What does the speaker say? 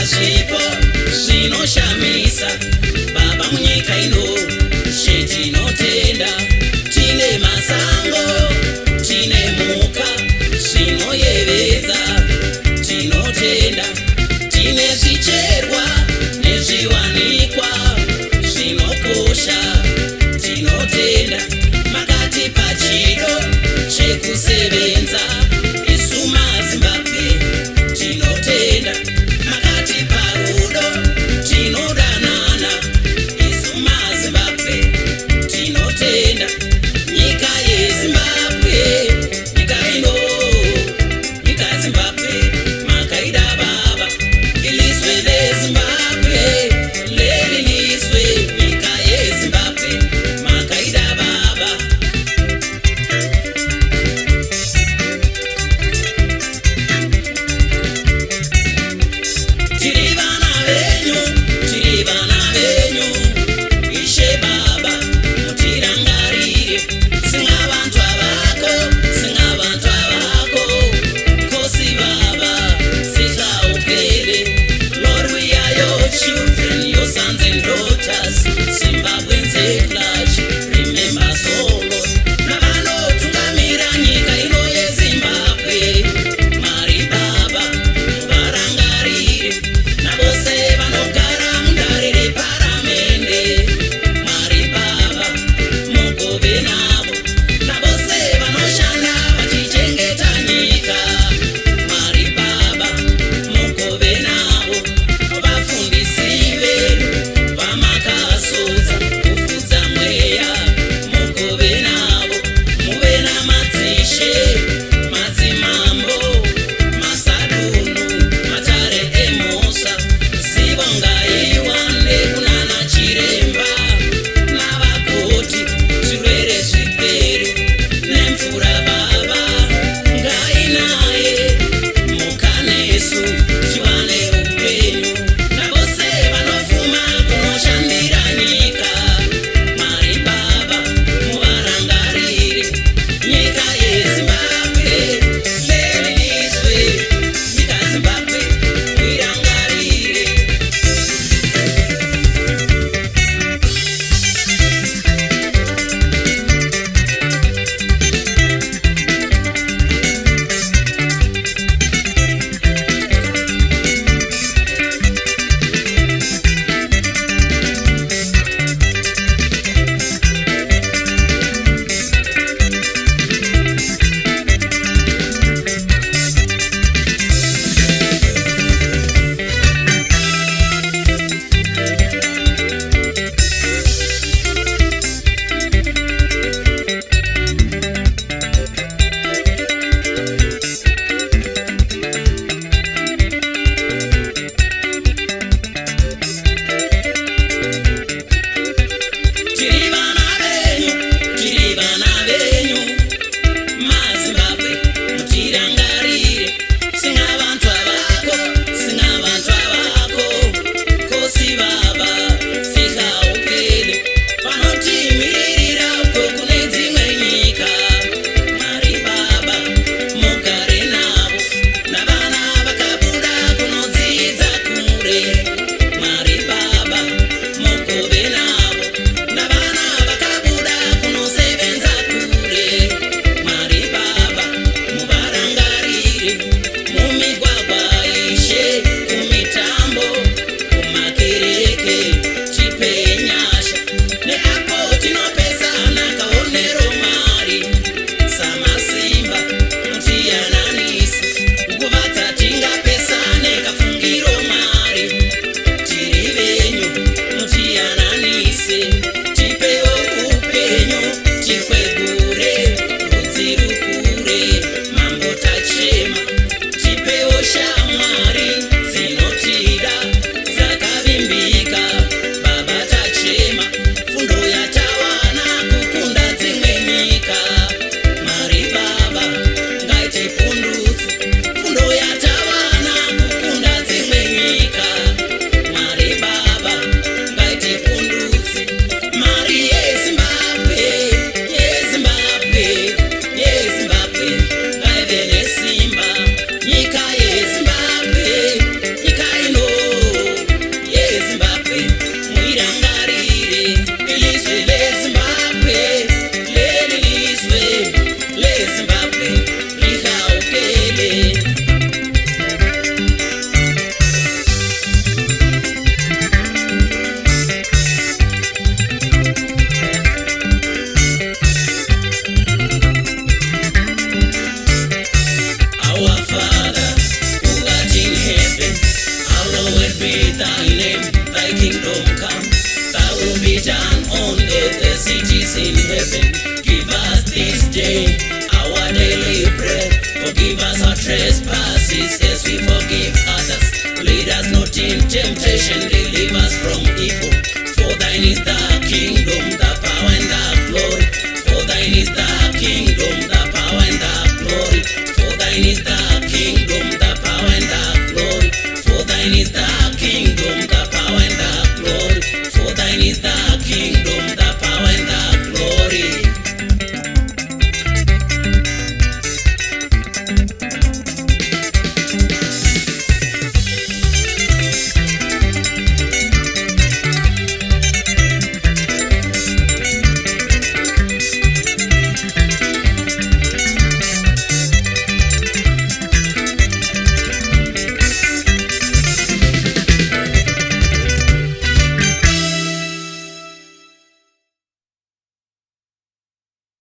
zvipo zvinoshamisa baba munyika ino zvetinotenda tine masango tine mhuka zvinoyevedza tinotenda tine zvicherwa nezviwanikwa zvinokosha tinotenda makatipa chido chekusevenza isu maZimbabwe tinotenda makatipa rudo tinodanana isu maZimbabwe tinotenda nyika yeZimbabwe nyika ino nyika Zimbabwe makaida baba ilizwe leZimbabwe leliliswe nyika yeZimbabwe makaida baba tiri vana venyu ishe baba mutirangarire singavantwa vako kosi baba sisaupele Lord we are your children your sons and daughters Zimbabweans at large remember so Lord navanotungamira nyika ino yeZimbabwe Mwari baba muvarangarire navose vanogara mundare reparamende Mwari baba mugove navo navose vanoshanda vachichengeta nyika Mwari baba mugove navo vafundisi vedu vamakasodza kufudza mweya mugove navo muve namadzishe madzimambo masadunu matare emhosva zivo ngaiwande kunana chiremba navakoti zvirwere zvipere nemvura baba ngainaye mukanesu tiwane upenyu navose vanofuma kunoshandira nyika Mwari baba muvarangarire nyika yeZimbabwe leliliswe nyika Zimbabwe muirangarire be thy name, thy kingdom come. Thy will be done on earth as it is in heaven. Give us this day our daily bread. Forgive us our trespasses as we forgive others. Lead us not in temptation, deliver us from evil. For thine is the kingdom, the power and the glory. For thine is the kingdom, the power and the glory. For thine is the kingdom, the power and the glory. For thine is the